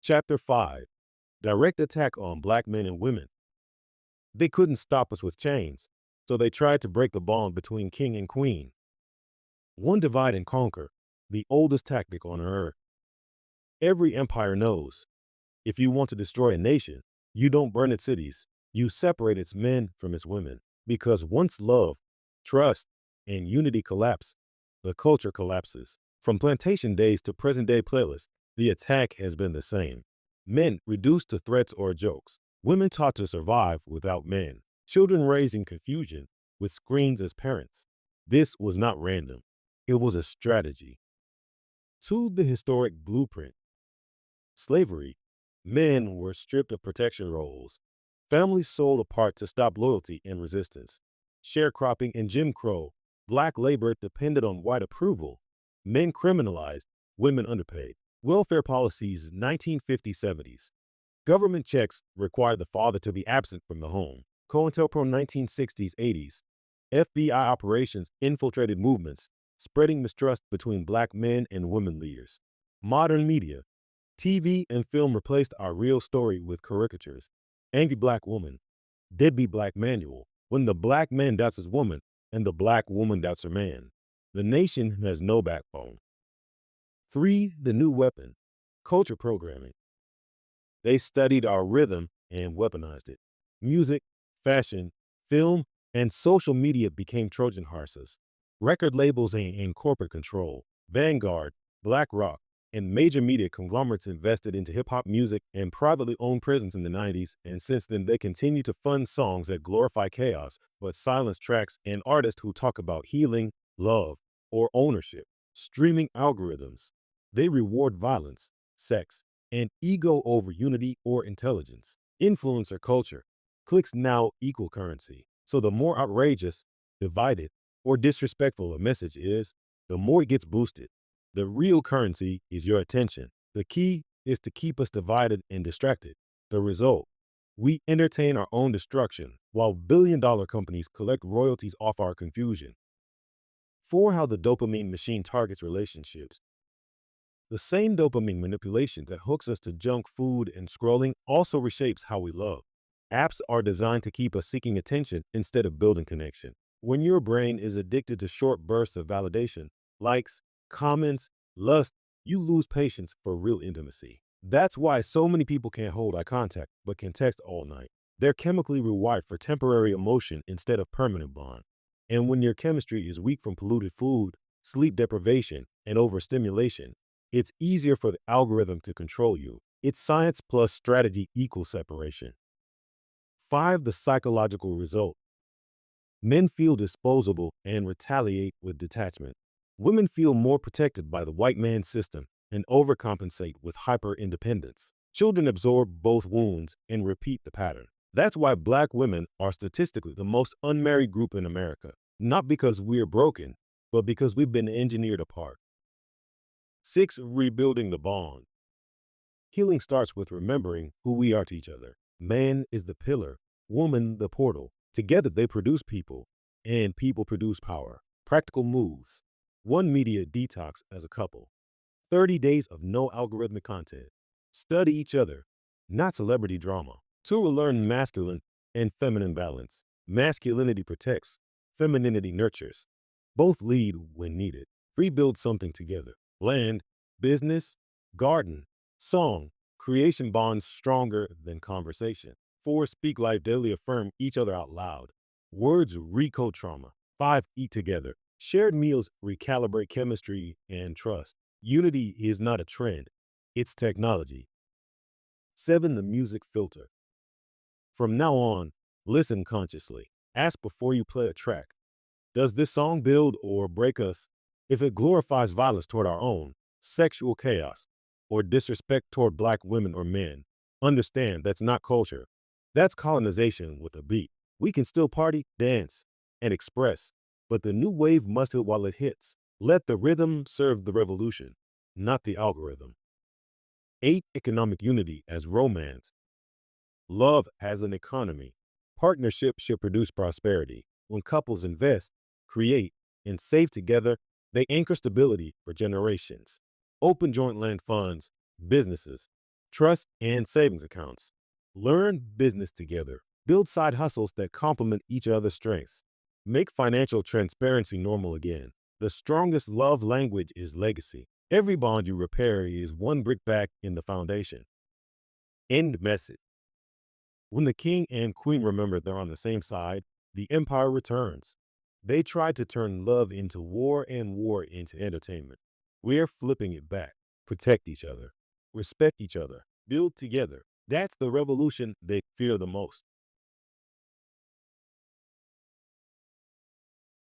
Chapter 5. Direct attack on black men and women. They couldn't stop us with chains, so they tried to break the bond between king and queen. One divide and conquer, the oldest tactic on earth. Every empire knows if you want to destroy a nation, you don't burn its cities, you separate its men from its women. Because once love, trust, and unity collapse, the culture collapses. From plantation days to present day playlists, the attack has been the same. Men reduced to threats or jokes. Women taught to survive without men. Children raised in confusion with screens as parents. This was not random. It was a strategy. To the historic blueprint. Slavery. Men were stripped of protection roles. Families sold apart to stop loyalty and resistance. Sharecropping and Jim Crow. Black labor depended on white approval. Men criminalized, women underpaid. Welfare policies 1950s-70s. Government checks required the father to be absent from the home. COINTELPRO 1960s-80s. FBI operations infiltrated movements, spreading mistrust between black men and women leaders. Modern media. TV and film replaced our real story with caricatures. Angry black woman. Deadbeat black manual. When the black man doubts his woman and the black woman doubts her man. The nation has no backbone. 3. The new weapon. Culture programming. They studied our rhythm and weaponized it. Music, fashion, film, and social media became Trojan horses. Record labels and corporate control. Vanguard, BlackRock, and major media conglomerates invested into hip-hop music and privately owned prisons in the 90s, and since then they continue to fund songs that glorify chaos but silence tracks and artists who talk about healing, love, or ownership. Streaming algorithms. They reward violence, sex, and ego over unity or intelligence. Influencer culture. Clicks now equal currency. So the more outrageous, divided, or disrespectful a message is, the more it gets boosted. The real currency is your attention. The key is to keep us divided and distracted. The result, we entertain our own destruction while billion-dollar companies collect royalties off our confusion. 4. How the dopamine machine targets relationships. The same dopamine manipulation that hooks us to junk food and scrolling also reshapes how we love. Apps are designed to keep us seeking attention instead of building connection. When your brain is addicted to short bursts of validation, likes, comments, lust, you lose patience for real intimacy. That's why so many people can't hold eye contact but can text all night. They're chemically rewired for temporary emotion instead of permanent bond. And when your chemistry is weak from polluted food, sleep deprivation, and overstimulation, it's easier for the algorithm to control you. It's science plus strategy equals separation. 5. The psychological result. Men feel disposable and retaliate with detachment. Women feel more protected by the white man's system and overcompensate with hyper-independence. Children absorb both wounds and repeat the pattern. That's why black women are statistically the most unmarried group in America. Not because we're broken, but because we've been engineered apart. 6. Rebuilding the bond. Healing starts with remembering who we are to each other. Man is the pillar, woman the portal. Together they produce people, and people produce power. Practical moves. 1. Media detox as a couple. 30 days of no algorithmic content. Study each other, not celebrity drama. 2. Learn masculine and feminine balance. Masculinity protects, femininity nurtures. Both lead when needed. 3. Build something together. Land, business, garden, song, creation bonds stronger than conversation. 4. Speak life daily, affirm each other out loud. Words recode trauma. 5. Eat together. Shared meals recalibrate chemistry and trust. Unity is not a trend, it's technology. 7. The music filter. From now on, listen consciously. Ask before you play a track. Does this song build or break us? If it glorifies violence toward our own, sexual chaos, or disrespect toward black women or men, understand that's not culture. That's colonization with a beat. We can still party, dance, and express, but the new wave must hit while it hits. Let the rhythm serve the revolution, not the algorithm. 8. Economic unity as romance. Love as an economy. Partnership should produce prosperity. When couples invest, create, and save together, they anchor stability for generations. Open joint land funds, businesses, trust, and savings accounts. Learn business together. Build side hustles that complement each other's strengths. Make financial transparency normal again. The strongest love language is legacy. Every bond you repair is one brick back in the foundation. End message. When the king and queen remember they're on the same side, the empire returns. They tried to turn love into war and war into entertainment. We're flipping it back. Protect each other. Respect each other. Build together. That's the revolution they fear the most.